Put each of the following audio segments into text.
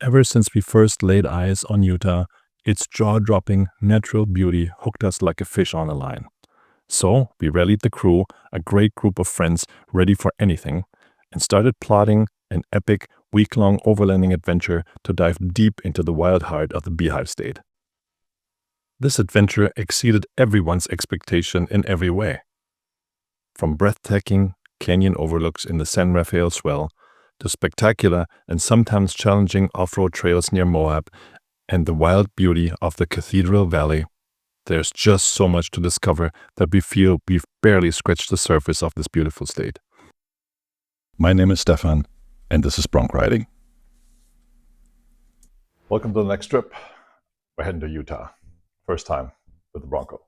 Ever since we first laid eyes on Utah, its jaw-dropping natural beauty hooked us like a fish on a line. So we rallied the crew, a great group of friends ready for anything, and started plotting an epic week-long overlanding adventure to dive deep into the wild heart of the Beehive State. This adventure exceeded everyone's expectation in every way. From breathtaking canyon overlooks in the San Rafael Swell to spectacular and sometimes challenging off-road trails near Moab and the wild beauty of the Cathedral Valley, there's just so much to discover that we feel we've barely scratched the surface of this beautiful state. My name is Stefan, and this is Bronc Riding. Welcome to the next trip. We're heading to Utah. First time with the Bronco.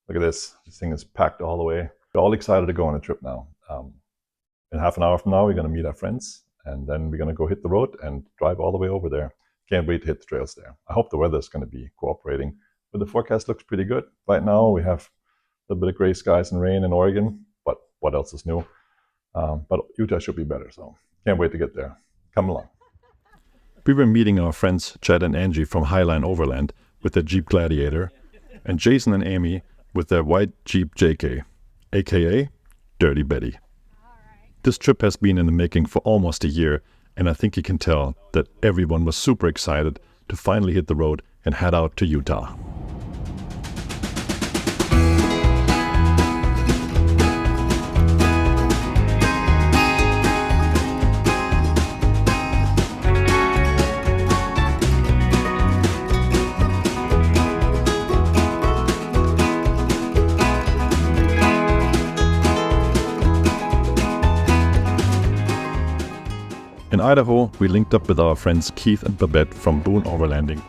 Look at this. This thing is packed all the way. We're all excited to go on a trip now. In half an hour from now, we're going to meet our friends, and then we're going to go hit the road and drive all the way over there. Can't wait to hit the trails there. I hope the weather is going to be cooperating, but the forecast looks pretty good. Right now, we have a little bit of gray skies and rain in Oregon, but what else is new? But Utah should be better, so can't wait to get there. Come along. We were meeting our friends Chad and Angie from Highline Overland with their Jeep Gladiator, and Jason and Amy with their white Jeep JK, aka Dirty Betty. This trip has been in the making for almost a year, and I think you can tell that everyone was super excited to finally hit the road and head out to Utah. In Idaho, we linked up with our friends Keith and Babette from Boone Overlanding.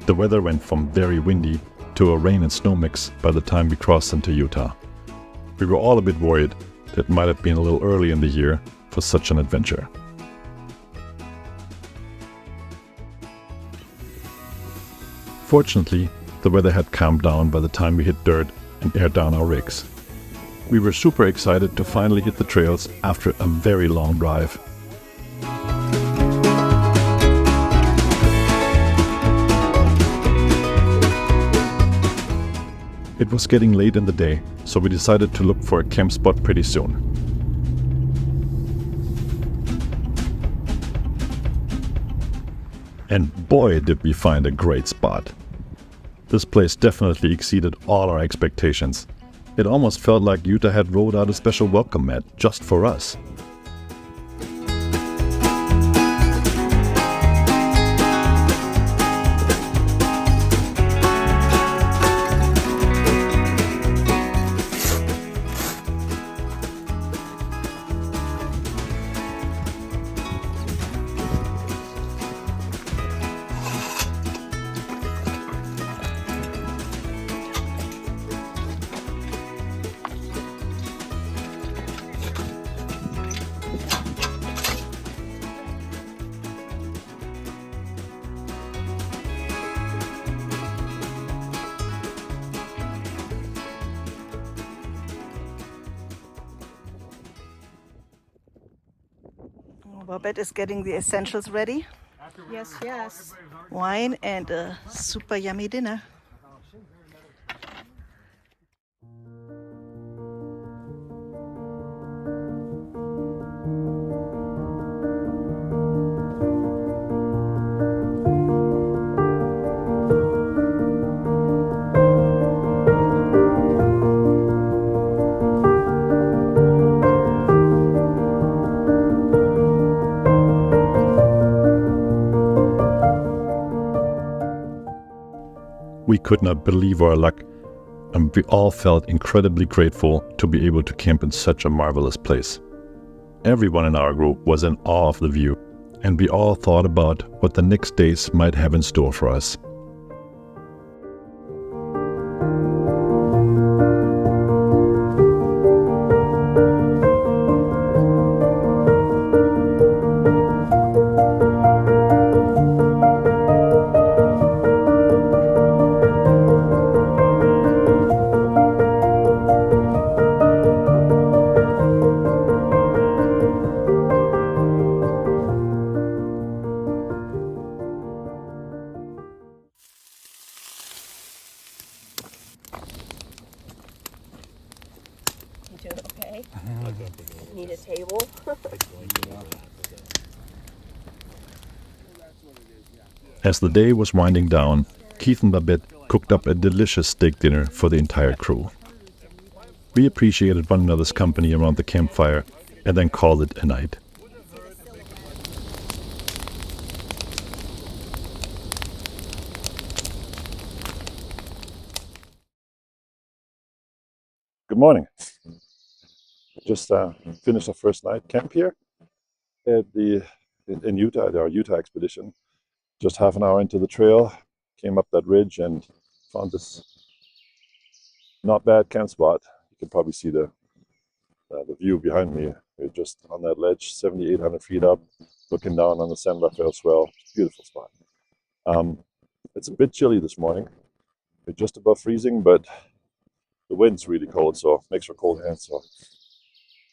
The weather went from very windy to a rain and snow mix by the time we crossed into Utah. We were all a bit worried that it might have been a little early in the year for such an adventure. Fortunately, the weather had calmed down by the time we hit dirt and aired down our rigs. We were super excited to finally hit the trails after a very long drive. It was getting late in the day, so we decided to look for a camp spot pretty soon. And boy, did we find a great spot. This place definitely exceeded all our expectations. It almost felt like Utah had rolled out a special welcome mat just for us. Babette is getting the essentials ready. Yes, yes. Wine and a super yummy dinner. We could not believe our luck, and we all felt incredibly grateful to be able to camp in such a marvelous place. Everyone in our group was in awe of the view, and we all thought about what the next days might have in store for us. As the day was winding down, Keith and Babette cooked up a delicious steak dinner for the entire crew. We appreciated one another's company around the campfire and then called it a night. Good morning. Just finished our first night camp here in Utah, our Utah expedition. Just half an hour into the trail, came up that ridge and found this not bad camp spot. You can probably see the view behind me. We're just on that ledge, 7,800 feet up, looking down on the San Rafael Swell. Beautiful spot. It's a bit chilly this morning. We're just above freezing, but the wind's really cold, so it makes for cold hands. So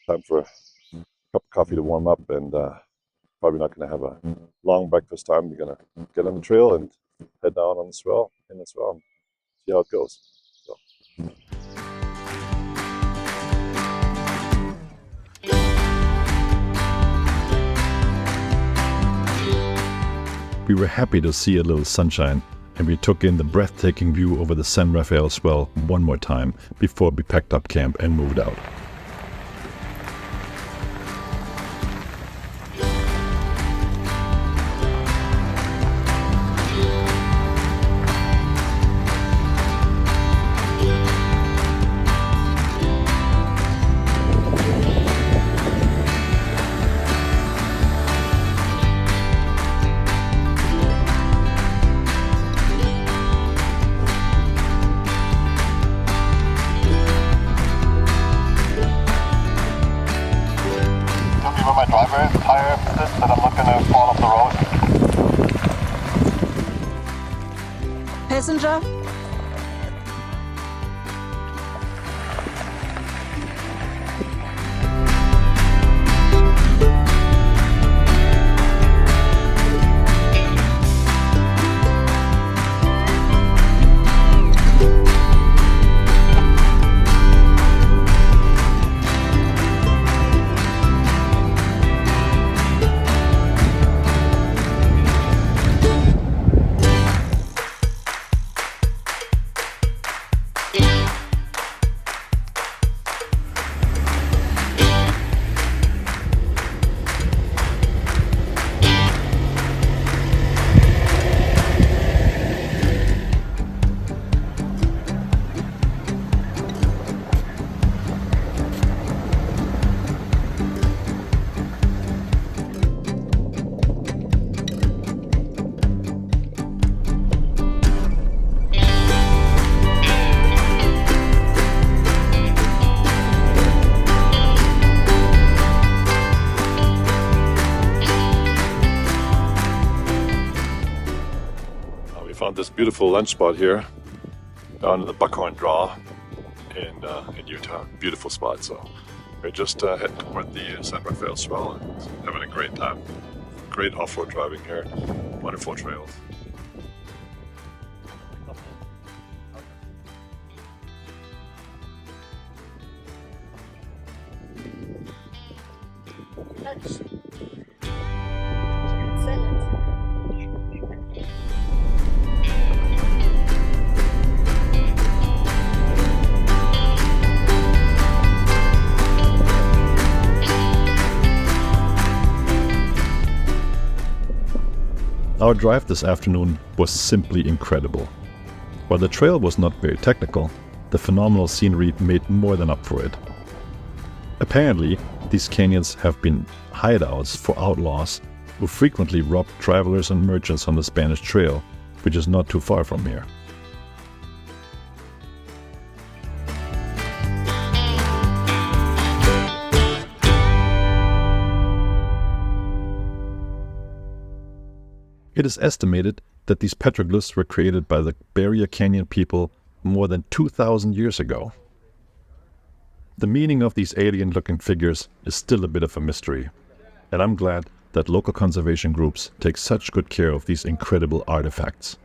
time for a cup of coffee to warm up, and probably not going to have a long breakfast time. We're going to get on the trail and head down on the swell, and see how it goes. So. We were happy to see a little sunshine, and we took in the breathtaking view over the San Rafael Swell one more time before we packed up camp and moved out. My driver is tire assist, and I'm not going to fall off the road. Passenger? Found this beautiful lunch spot here down in the Buckhorn Draw in Utah. Beautiful spot. So we're just heading toward the San Rafael Swell and having a great time. Great off-road driving here. Wonderful trails. Thanks. Our drive this afternoon was simply incredible. While the trail was not very technical, the phenomenal scenery made more than up for it. Apparently, these canyons have been hideouts for outlaws who frequently robbed travelers and merchants on the Spanish Trail, which is not too far from here. It is estimated that these petroglyphs were created by the Barrier Canyon people more than 2,000 years ago. The meaning of these alien-looking figures is still a bit of a mystery, and I'm glad that local conservation groups take such good care of these incredible artifacts.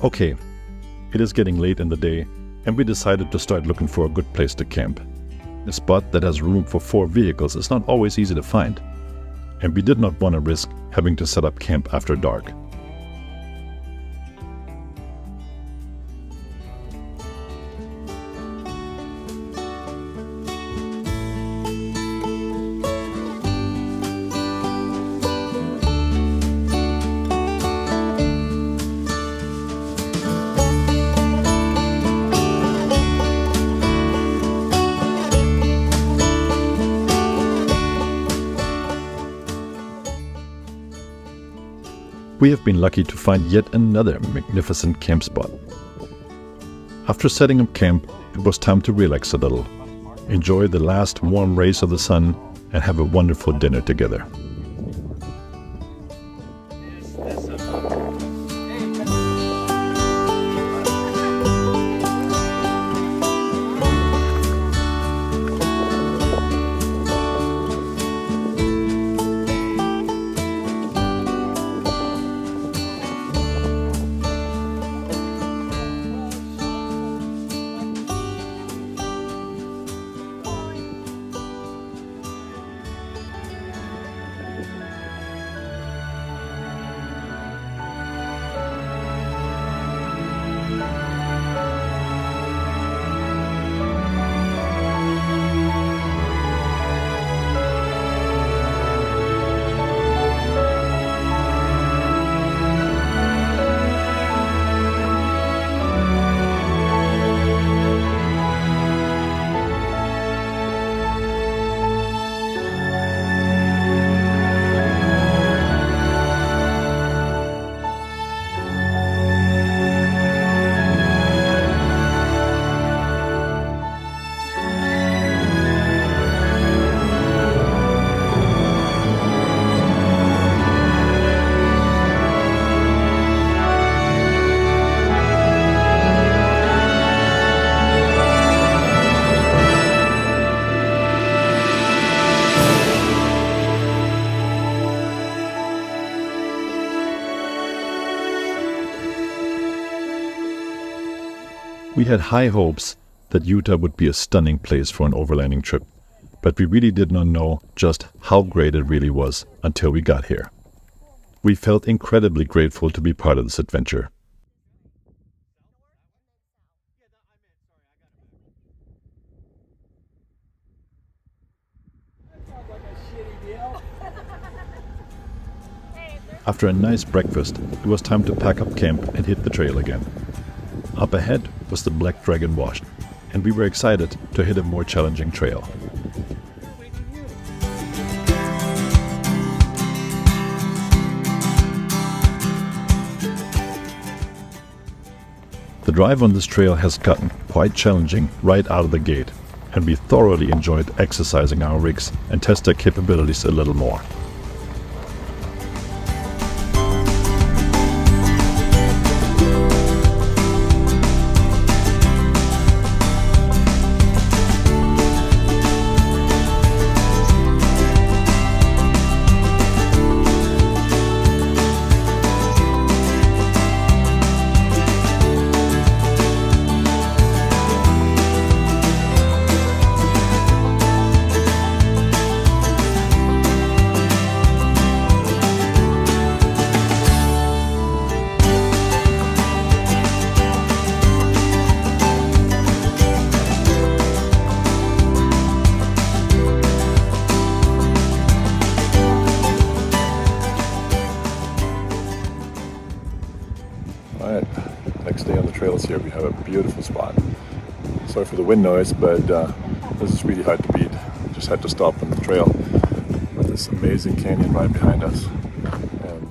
Okay, it is getting late in the day, and we decided to start looking for a good place to camp. A spot that has room for 4 vehicles is not always easy to find, and we did not want to risk having to set up camp after dark. We have been lucky to find yet another magnificent camp spot. After setting up camp, it was time to relax a little, enjoy the last warm rays of the sun, and have a wonderful dinner together. We had high hopes that Utah would be a stunning place for an overlanding trip, but we really did not know just how great it really was until we got here. We felt incredibly grateful to be part of this adventure. After a nice breakfast, it was time to pack up camp and hit the trail again. Up ahead was the Black Dragon Wash, and we were excited to hit a more challenging trail. The drive on this trail has gotten quite challenging right out of the gate, and we thoroughly enjoyed exercising our rigs and test their capabilities a little more. Alright, next day on the trails here, we have a beautiful spot. Sorry for the wind noise, but this is really hard to beat. Just had to stop on the trail with this amazing canyon right behind us. And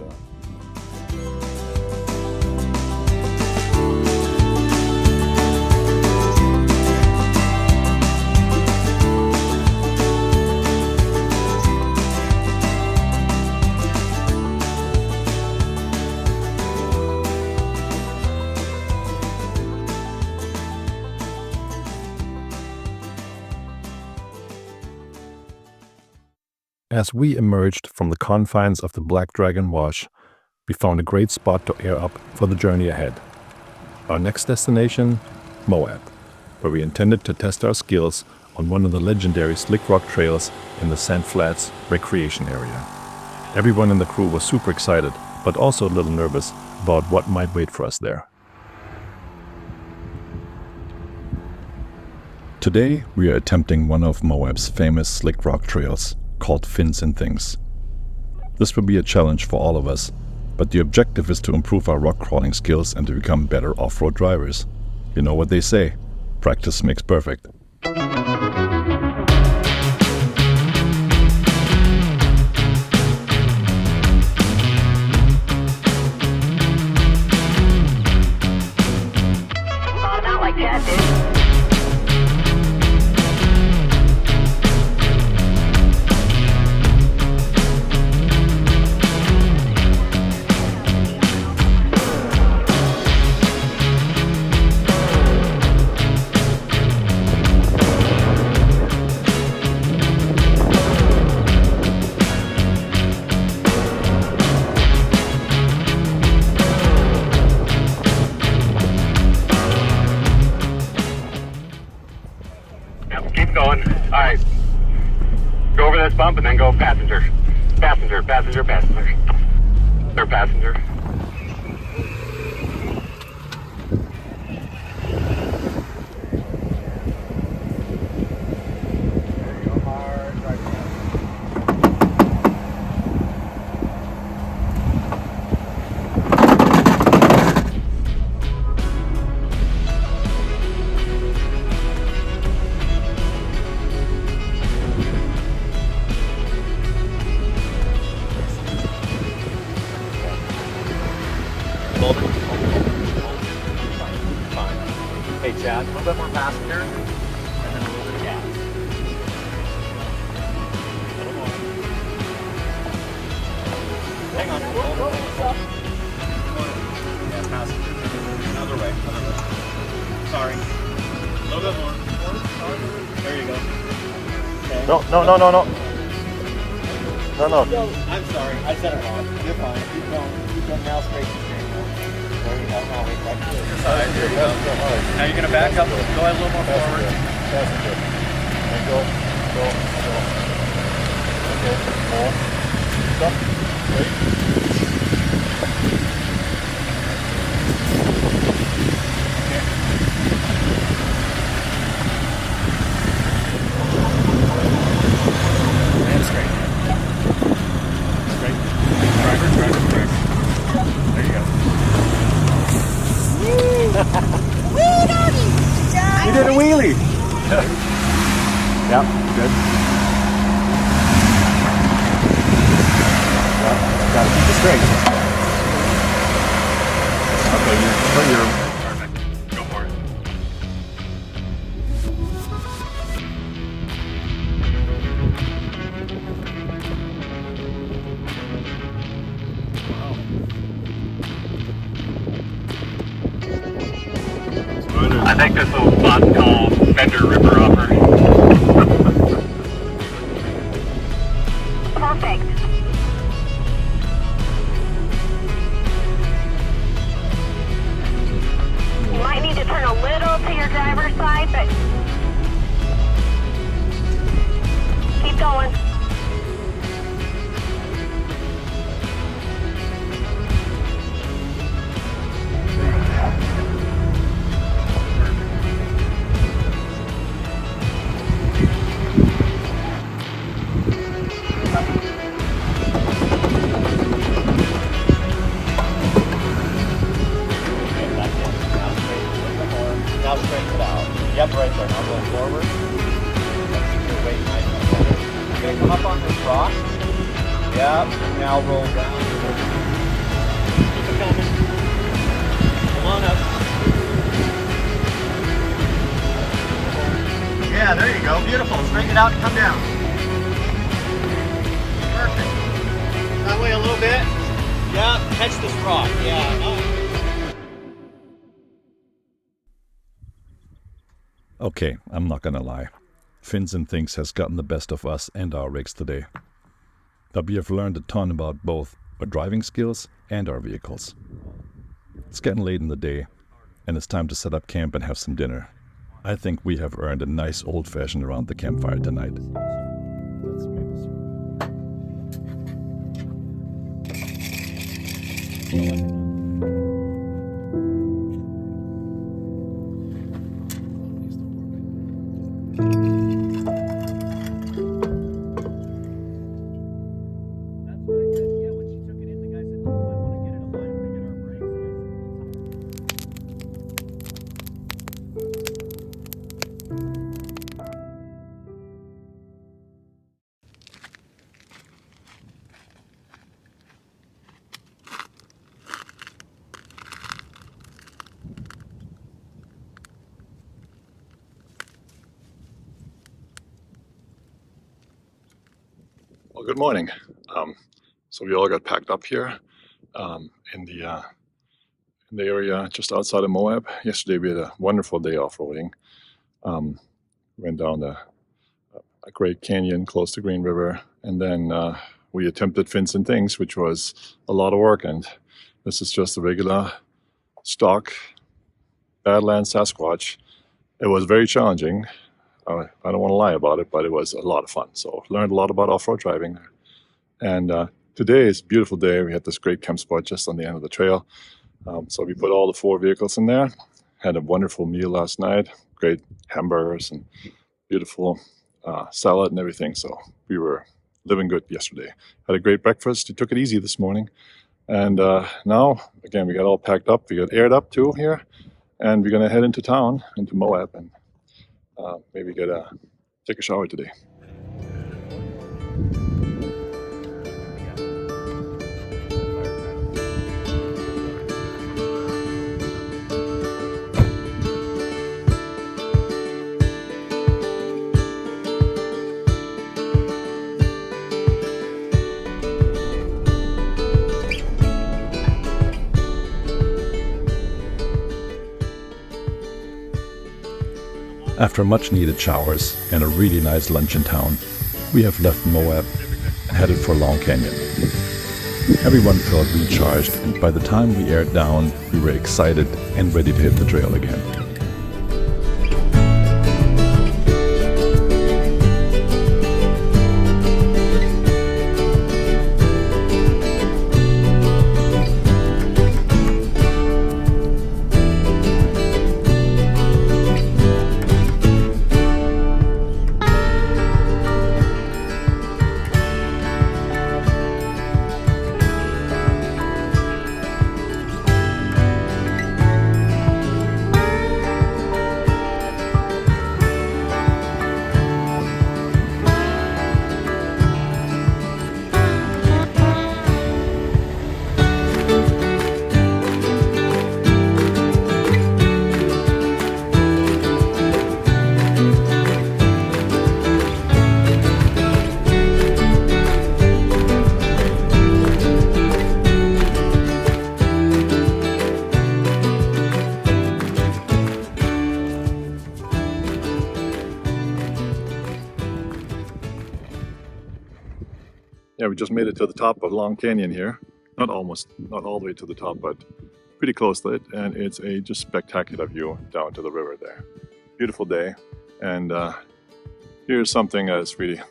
As we emerged from the confines of the Black Dragon Wash, we found a great spot to air up for the journey ahead. Our next destination, Moab, where we intended to test our skills on one of the legendary slick rock trails in the Sand Flats recreation area. Everyone in the crew was super excited, but also a little nervous about what might wait for us there. Today, we are attempting one of Moab's famous slick rock trails, called Fins and Things. This will be a challenge for all of us, but the objective is to improve our rock crawling skills and to become better off-road drivers. You know what they say, practice makes perfect. Not like that, dude. Alright. Go over this bump and then go passenger. Passenger, passenger, passenger. They're passenger. Hey Chad, a little bit more passenger, and then a little bit of gas. A little more. Hang on. Hold. Yeah, passenger. Another way. Sorry. A little bit more. There you go. Okay. No. I'm sorry, I said it wrong. You're fine. Keep going now straight to straight. There you go. Now wait, back to your side. There you go. Now you're going to back up. Go ahead a little more forward. Passenger. And go. Okay, more. Stop. Wait. And straight. Driver. There you go. Wee doggy! You did a wheelie. Yep, good. Yep, gotta keep it straight. Okay, you're perfect. Go for it. I think this little spot's called Fender Ripper Upper. Perfect. You might need to turn a little to your driver's side, but keep going. Now straighten it out. Yep, right there. Now going forward. Your weight nice and better. You're going to come up on this rock. Yep. Now roll down. Keep it coming. Come on up. Yeah, there you go. Beautiful. Straighten it out and come down. Perfect. That way a little bit. Yeah, catch this rock. Yeah, nice. Okay, I'm not gonna lie. Fins and Things has gotten the best of us and our rigs today. But we have learned a ton about both our driving skills and our vehicles. It's getting late in the day, and it's time to set up camp and have some dinner. I think we have earned a nice old-fashioned around the campfire tonight. Well, good morning. So we all got packed up here in the area just outside of Moab. Yesterday we had a wonderful day off-roading. Went down a great canyon close to Green River, and then we attempted Fins and Things, which was a lot of work. And this is just a regular stock Badlands Sasquatch. It was very challenging. I don't want to lie about it, but it was a lot of fun. So learned a lot about off-road driving. And today is a beautiful day. We had this great camp spot just on the end of the trail. So we put all the 4 vehicles in there. Had a wonderful meal last night. Great hamburgers and beautiful salad and everything. So we were living good yesterday. Had a great breakfast. We took it easy this morning. And now, again, we got all packed up. We got aired up too here. And we're going to head into town, into Moab, and maybe take a shower today. After much needed showers and a really nice lunch in town, we have left Moab and headed for Long Canyon. Everyone felt recharged, and by the time we aired down, we were excited and ready to hit the trail again. Yeah, we just made it to the top of Long Canyon here. Not all the way to the top, but pretty close to it. And it's a just spectacular view down to the river there. Beautiful day. And here's something that's really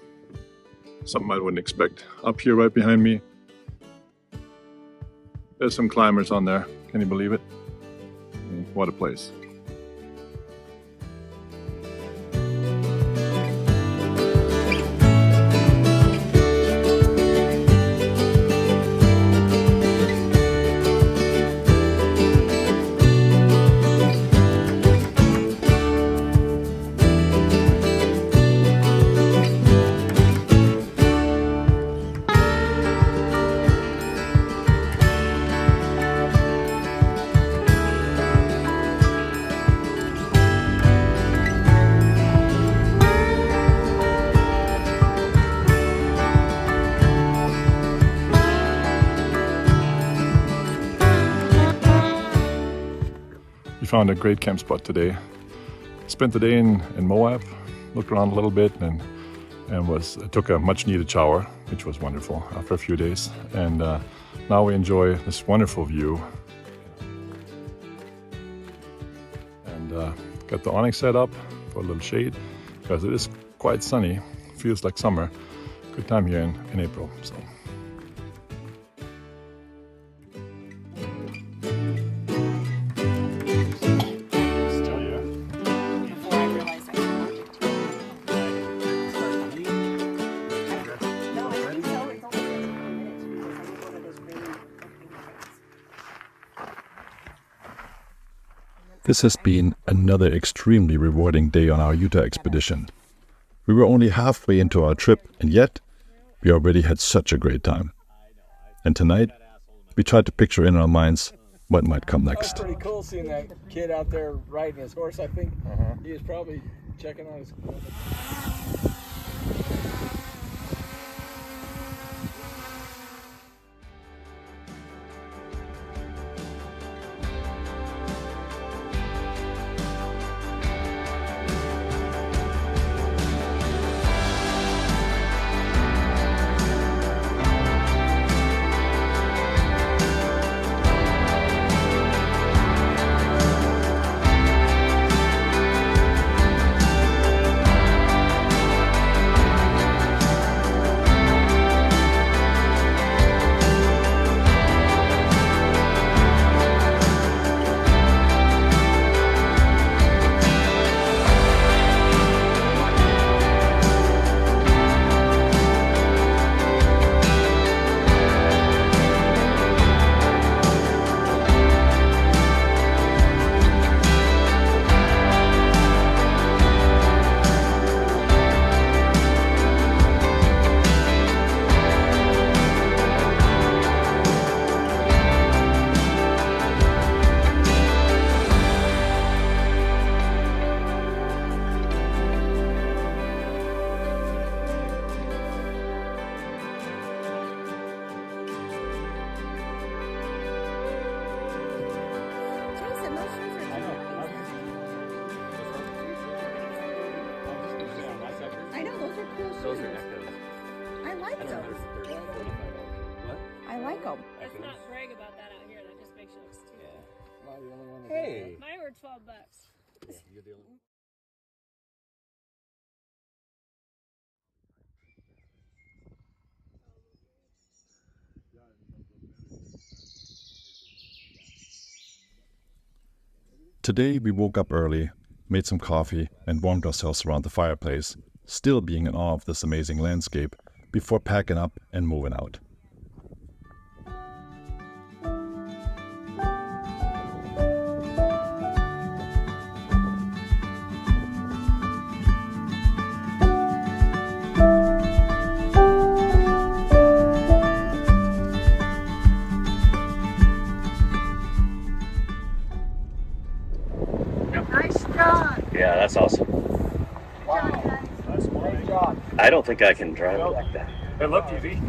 something I wouldn't expect. Up here right behind me, there's some climbers on there. Can you believe it? What a place. Found a great camp spot today. Spent the day in Moab, looked around a little bit, and took a much needed shower, which was wonderful after a few days. And now we enjoy this wonderful view. Got the awning set up for a little shade because it is quite sunny. Feels like summer. Good time here in April. So. This has been another extremely rewarding day on our Utah expedition. We were only halfway into our trip, and yet we already had such a great time. And tonight, we tried to picture in our minds what might come next. Pretty cool seeing that kid out there riding his horse. I think he was probably checking on his. Those are echoes. I like those. What? I like them. Let's not brag about that out here. That just makes you look stupid. Am I the only one that Hey. Mine were $12. Yeah, you're the only one. Today we woke up early, made some coffee, and warmed ourselves around the fireplace, still being in awe of this amazing landscape, before packing up and moving out. Nice job. Yeah, that's awesome. Wow. Great job. I don't think I can drive it like that. It looked easy.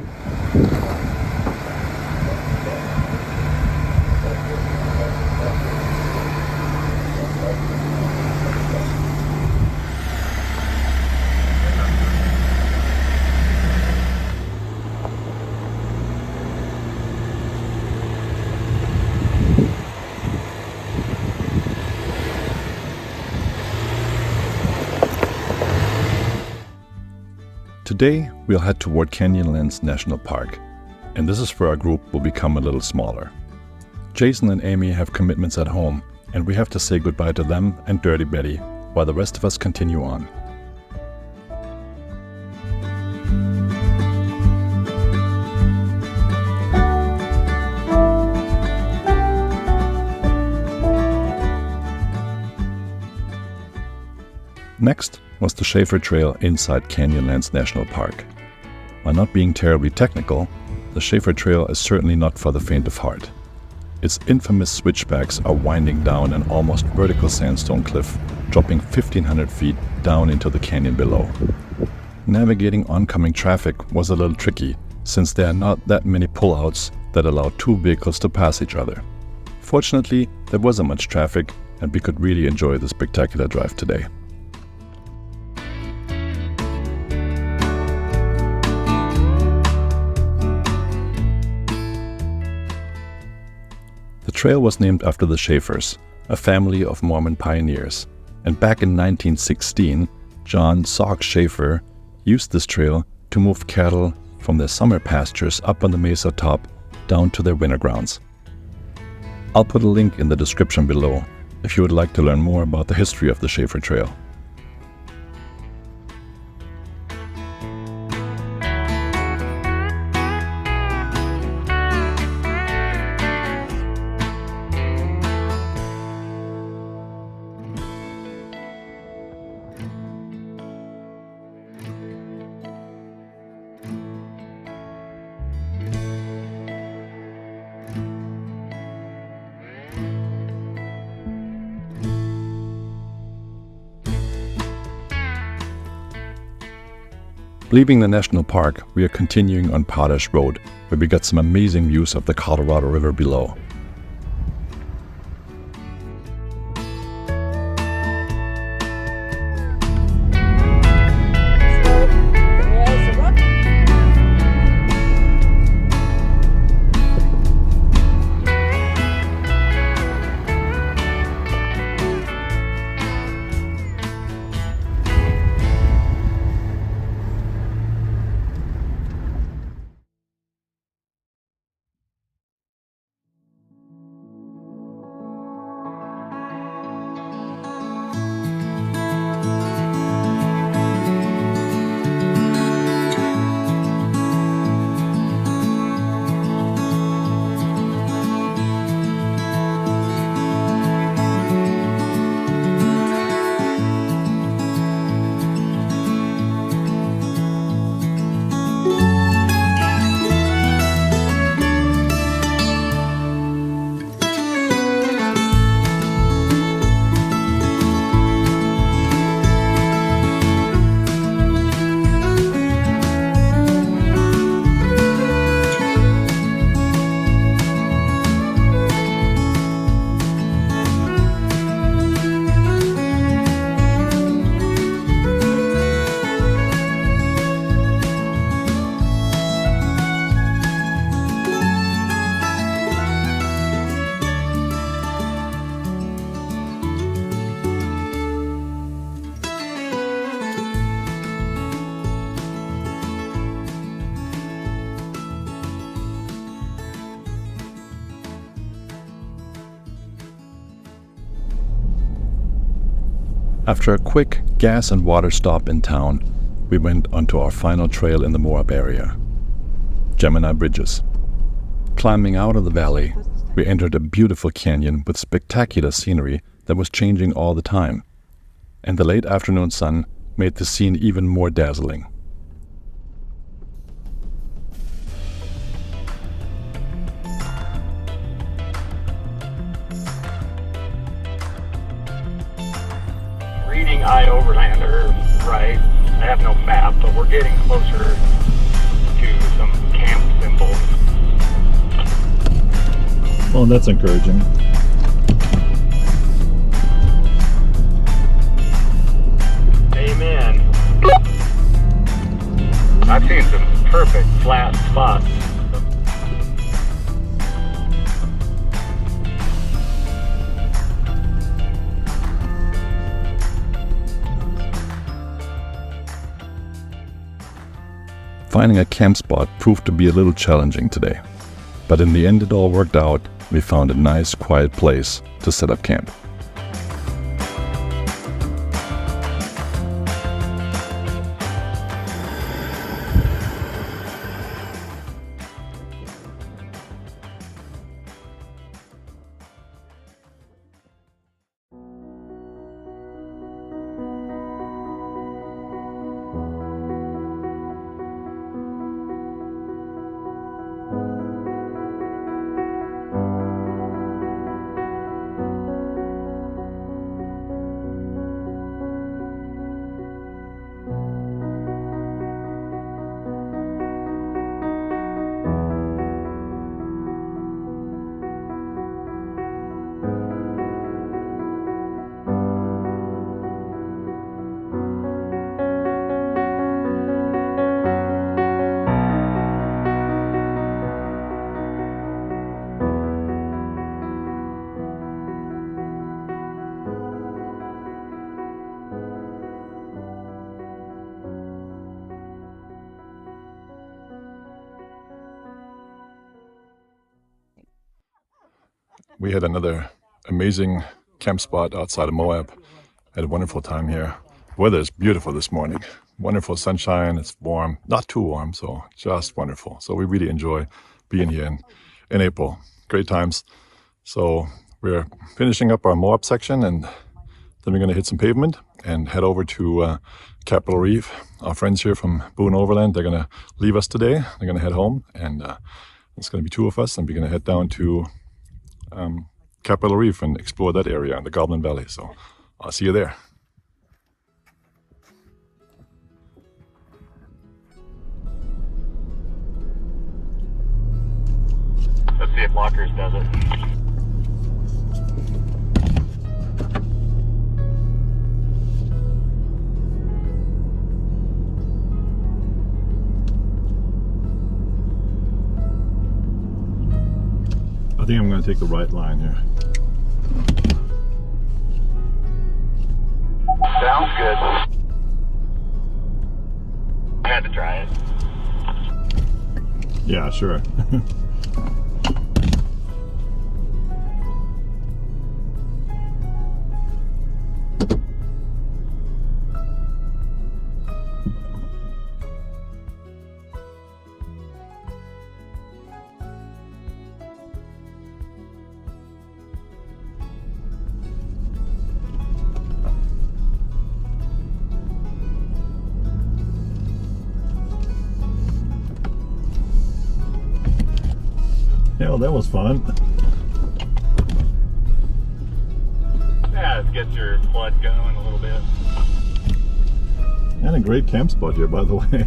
Today we'll head toward Canyonlands National Park, and this is where our group will become a little smaller. Jason and Amy have commitments at home, and we have to say goodbye to them and Dirty Betty, while the rest of us continue on. Next was the Shaffer Trail inside Canyonlands National Park. While not being terribly technical, the Shaffer Trail is certainly not for the faint of heart. Its infamous switchbacks are winding down an almost vertical sandstone cliff, dropping 1,500 feet down into the canyon below. Navigating oncoming traffic was a little tricky, since there are not that many pullouts that allow two vehicles to pass each other. Fortunately, there wasn't much traffic, and we could really enjoy the spectacular drive today. The trail was named after the Shaffers, a family of Mormon pioneers. And back in 1916, John Sock Shaffer used this trail to move cattle from their summer pastures up on the mesa top down to their winter grounds. I'll put a link in the description below if you would like to learn more about the history of the Shaffer Trail. Leaving the national park, we are continuing on Potash Road, where we got some amazing views of the Colorado River below. After a quick gas and water stop in town, we went onto our final trail in the Moab area, Gemini Bridges. Climbing out of the valley, we entered a beautiful canyon with spectacular scenery that was changing all the time, and the late afternoon sun made the scene even more dazzling. Reading Overlander, right? I have no map, but we're getting closer to some camp symbols. Well, that's encouraging. Amen. I've seen some perfect flat spots. Finding a camp spot proved to be a little challenging today, but in the end it all worked out. We found a nice, quiet place to set up camp. we had another amazing camp spot outside of Moab. Had a wonderful time here. The weather is beautiful this morning. Wonderful sunshine. It's warm, not too warm, so just wonderful. So we really enjoy being here in April. Great times. So we're finishing up our Moab section, and then we're going to hit some pavement and head over to Capital Reef. Our friends here from Boone Overland, they're going to leave us today. They're going to head home, and it's going to be two of us, and we're going to head down to Capital Reef and explore that area in the Goblin Valley. So I'll see you there. Let's see if Lockers does it. I think I'm going to take the right line here. Sounds good. I had to try it. Yeah, sure. Hell, that was fun. Yeah, it gets your blood going a little bit. And a great camp spot here, by the way.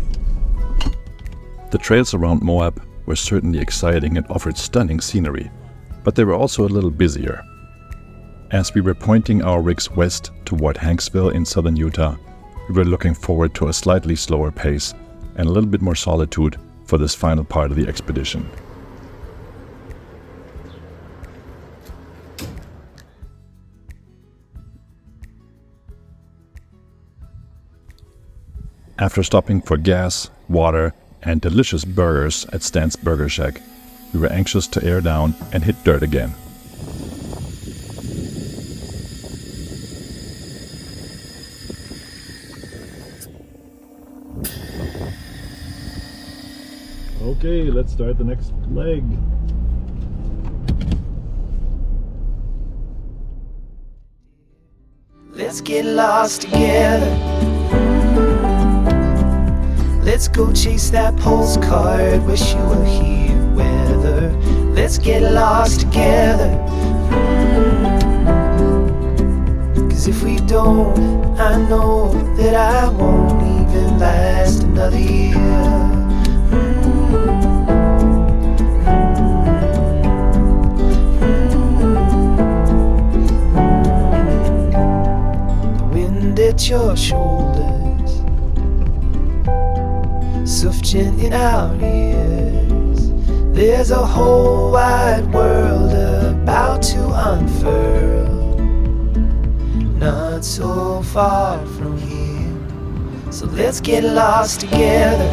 The trails around Moab were certainly exciting and offered stunning scenery, but they were also a little busier. As we were pointing our rigs west toward Hanksville in southern Utah, we were looking forward to a slightly slower pace and a little bit more solitude for this final part of the expedition. After stopping for gas, water, and delicious burgers at Stan's Burger Shack, we were anxious to air down and hit dirt again. Okay, let's start the next leg. Let's get lost together. Let's go chase that postcard. Wish you were here, weather. Let's get lost together. 'Cause if we don't, I know that I won't even last another year. The wind at your shoulders, sufficient in our ears. There's a whole wide world about to unfurl, not so far from here. So let's get lost together.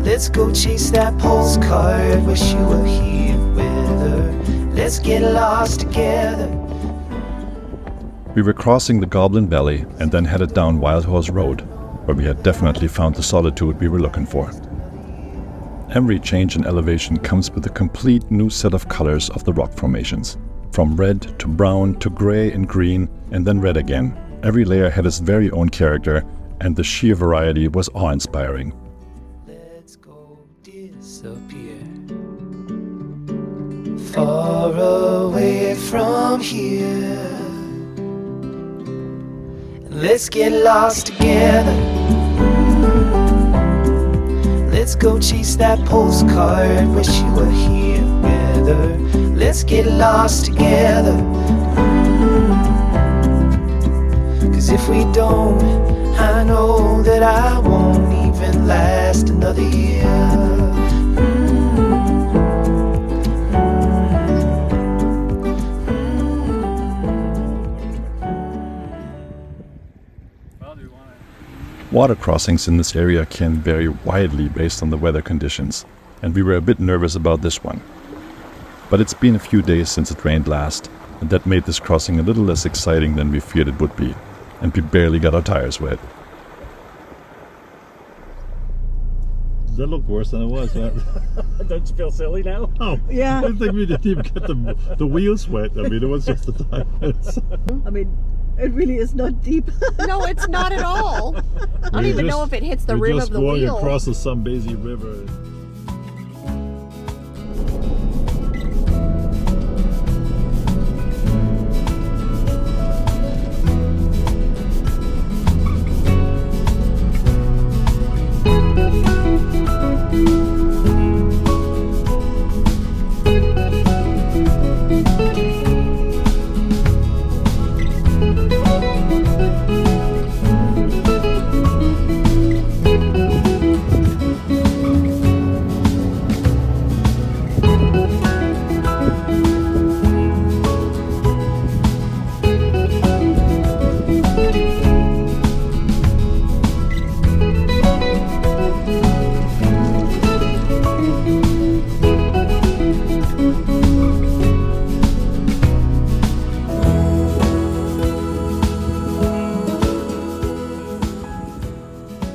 Let's go chase that postcard. Wish you were here with her. Let's get lost together. We were crossing the Goblin Valley and then headed down Wild Horse Road, where we had definitely found the solitude we were looking for. Every change in elevation comes with a complete new set of colors of the rock formations. From red to brown to gray and green and then red again. Every layer had its very own character, and the sheer variety was awe-inspiring. Let's go disappear far away from here. Let's get lost together. Let's go chase that postcard. Wish you were here with her. Let's get lost together. 'Cause if we don't, I know that I won't even last another year. Water crossings in this area can vary widely based on the weather conditions, and we were a bit nervous about this one. But it's been a few days since it rained last, and that made this crossing a little less exciting than we feared it would be, and we barely got our tires wet. Does that look worse than it was? Don't you feel silly now? Oh, Yeah. I didn't think we didn't even get the wheels wet. I mean, it was just the tires. I mean, it really is not deep. No, it's not at all. I don't even know if it hits the rim of the wheel. We're just going across the Zambezi River.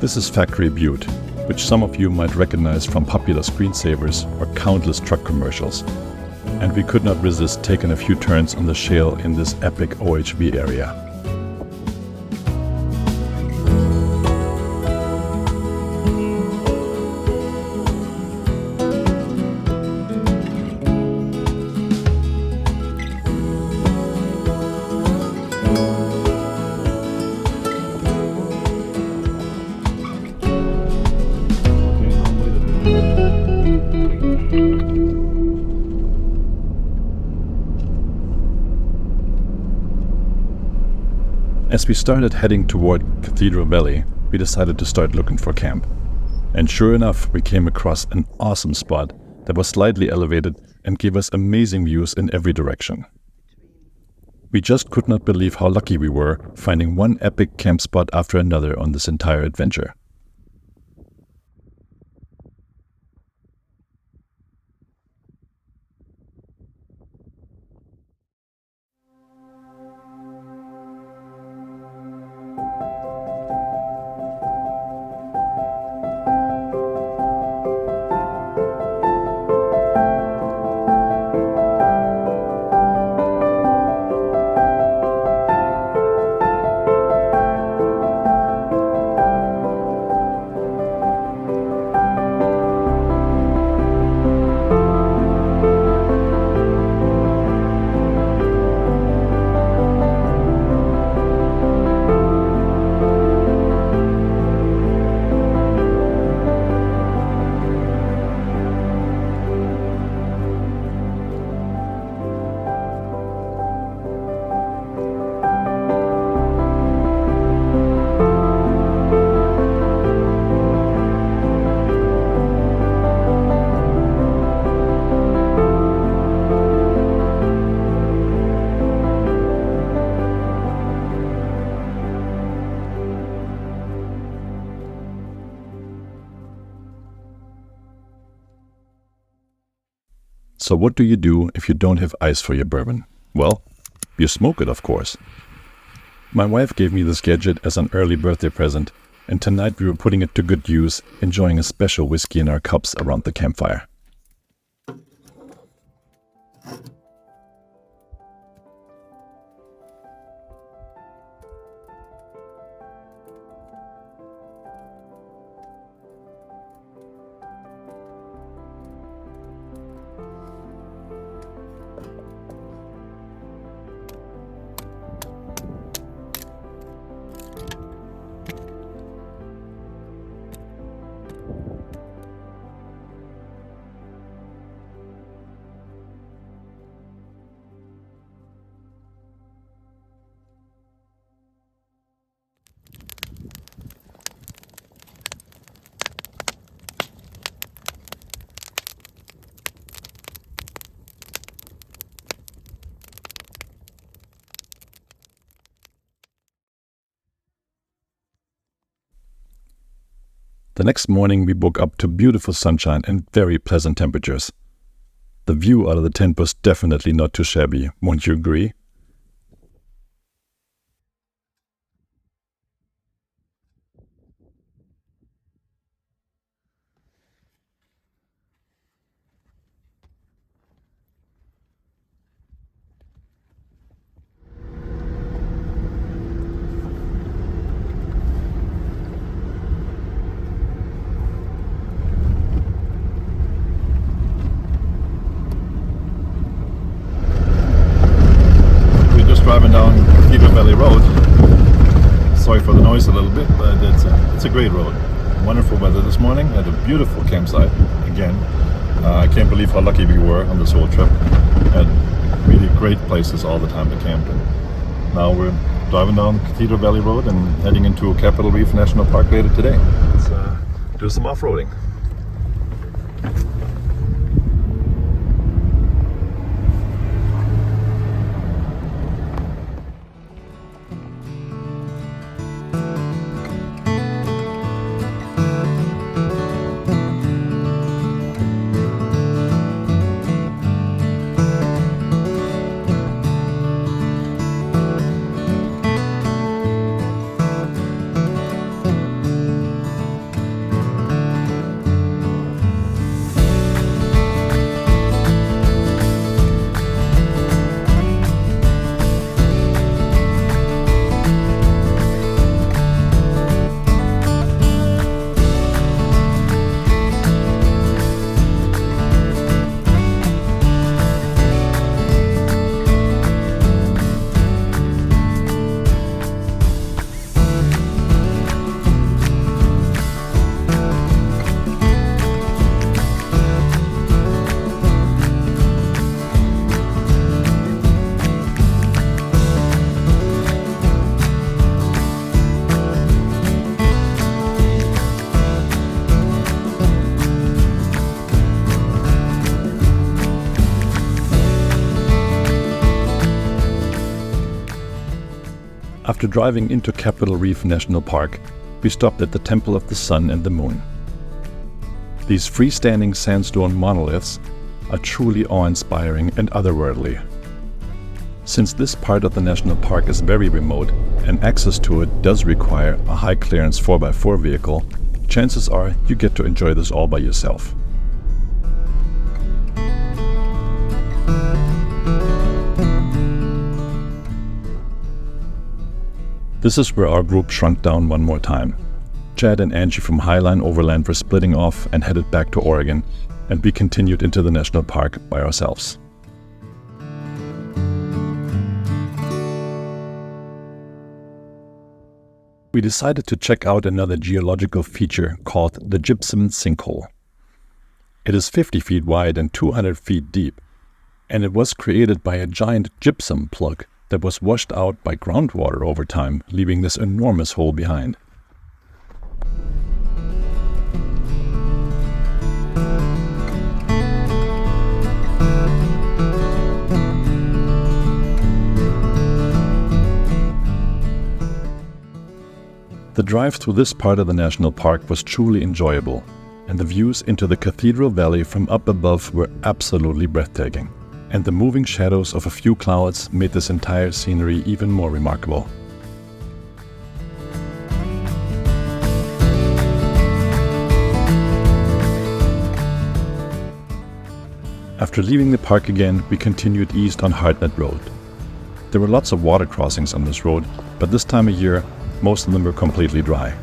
This is Factory Butte, which some of you might recognize from popular screensavers or countless truck commercials. And we could not resist taking a few turns on the shale in this epic OHV area. As we started heading toward Cathedral Valley, we decided to start looking for camp. And sure enough, we came across an awesome spot that was slightly elevated and gave us amazing views in every direction. We just could not believe how lucky we were finding one epic camp spot after another on this entire adventure. So what do you do if you don't have ice for your bourbon? Well, you smoke it, of course. My wife gave me this gadget as an early birthday present, and tonight we were putting it to good use, enjoying a special whiskey in our cups around the campfire. The next morning we woke up to beautiful sunshine and very pleasant temperatures. the view out of the tent was definitely not too shabby, won't you agree? Driving down Cathedral Valley Road. Sorry for the noise a little bit, but it's a great road. Wonderful weather this morning at a beautiful campsite. Again, I can't believe how lucky we were on this whole trip. Had really great places all the time to camp. And now we're driving down Cathedral Valley Road and heading into Capital Reef National Park later today. Let's do some off-roading. After driving into Capital Reef National Park, we stopped at the Temple of the Sun and the Moon. These freestanding sandstone monoliths are truly awe-inspiring and otherworldly. Since this part of the national park is very remote and access to it does require a high-clearance 4x4 vehicle, chances are you get to enjoy this all by yourself. This is where our group shrunk down one more time. Chad and Angie from Highline Overland were splitting off and headed back to Oregon, and we continued into the national park by ourselves. We decided to check out another geological feature called the Gypsum Sinkhole. It is 50 feet wide and 200 feet deep, and it was created by a giant gypsum plug that was washed out by groundwater over time, leaving this enormous hole behind. The drive through this part of the national park was truly enjoyable, and the views into the Cathedral Valley from up above were absolutely breathtaking. And the moving shadows of a few clouds made this entire scenery even more remarkable. After leaving the park again, we continued east on Hartnett Road. There were lots of water crossings on this road, but this time of year, most of them were completely dry.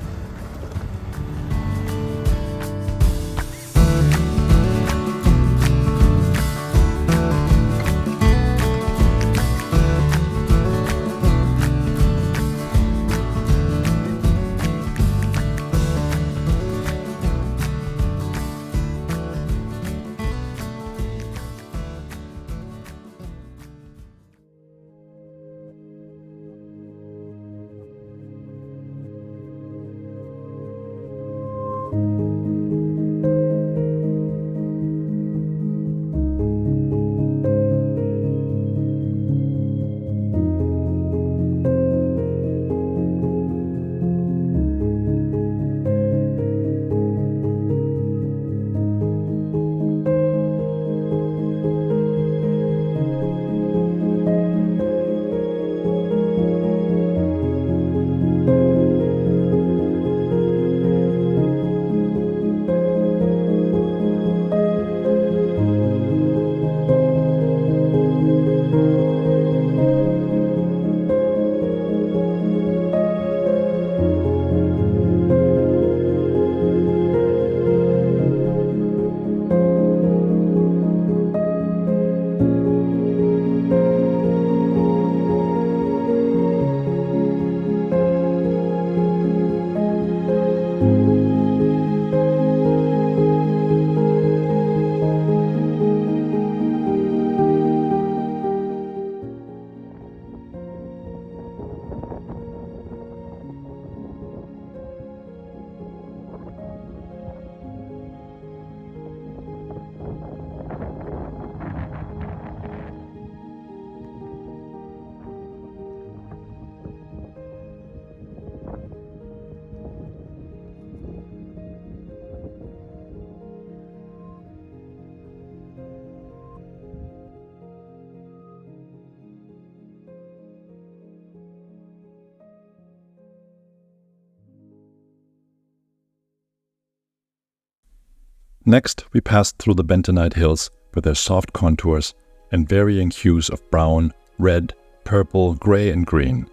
Next, we passed through the Bentonite hills with their soft contours and varying hues of brown, red, purple, gray, and green.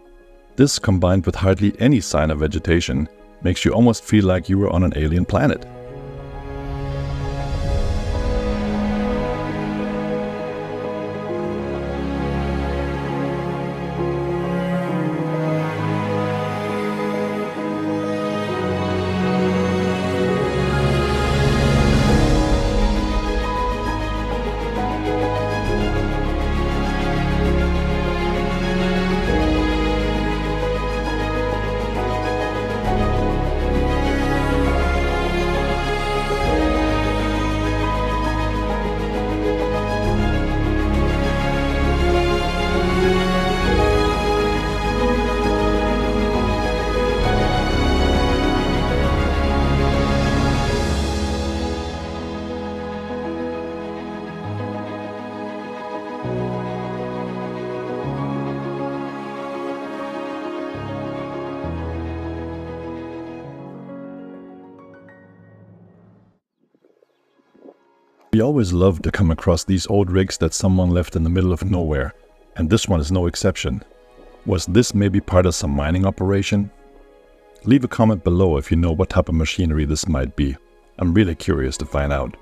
This, combined with hardly any sign of vegetation, makes you almost feel like you were on an alien planet. We always love to come across these old rigs that someone left in the middle of nowhere, and this one is no exception. Was this maybe part of some mining operation? Leave a comment below if you know what type of machinery this might be. I'm really curious to find out.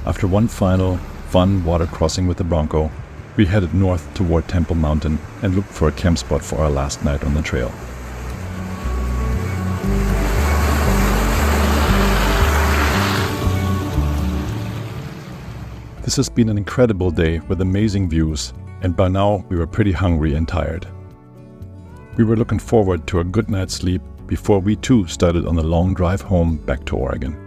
After one final, fun water crossing with the Bronco, we headed north toward Temple Mountain and looked for a camp spot for our last night on the trail. This has been an incredible day with amazing views, and by now we were pretty hungry and tired. We were looking forward to a good night's sleep before we too started on the long drive home back to Oregon.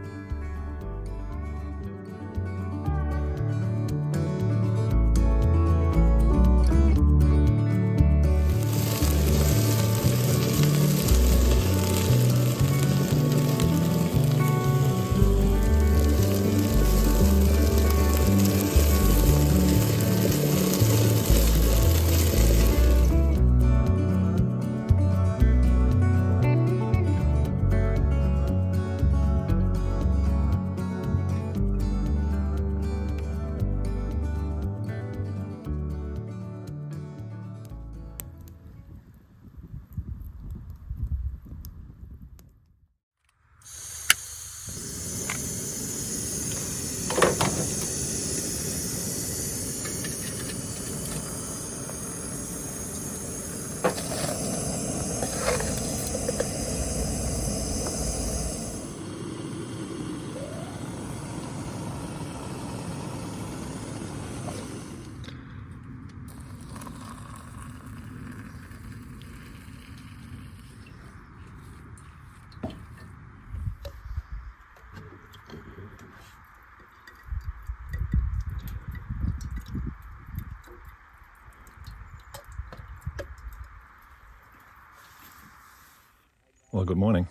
Well, good morning.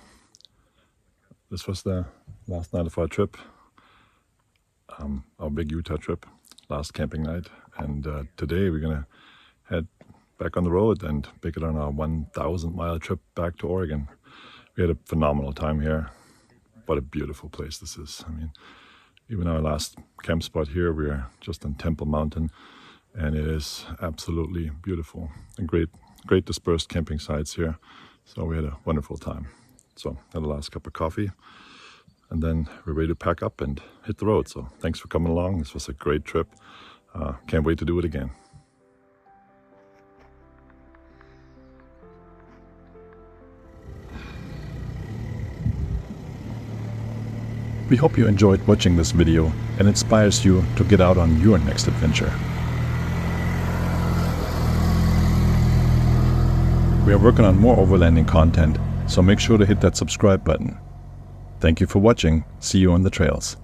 This was the last night of our trip, our big Utah trip, last camping night. And today we're going to head back on the road and make it on our 1,000-mile trip back to Oregon. We had a phenomenal time here. What a beautiful place this is. I mean, even our last camp spot here, we're just on Temple Mountain, and it is absolutely beautiful. And great dispersed camping sites here. So we had a wonderful time. So had a last cup of coffee, and then we're ready to pack up and hit the road. So thanks for coming along. This was a great trip. Can't wait to do it again. We hope you enjoyed watching this video and inspires you to get out on your next adventure. We are working on more overlanding content, so make sure to hit that subscribe button. Thank you for watching. See you on the trails.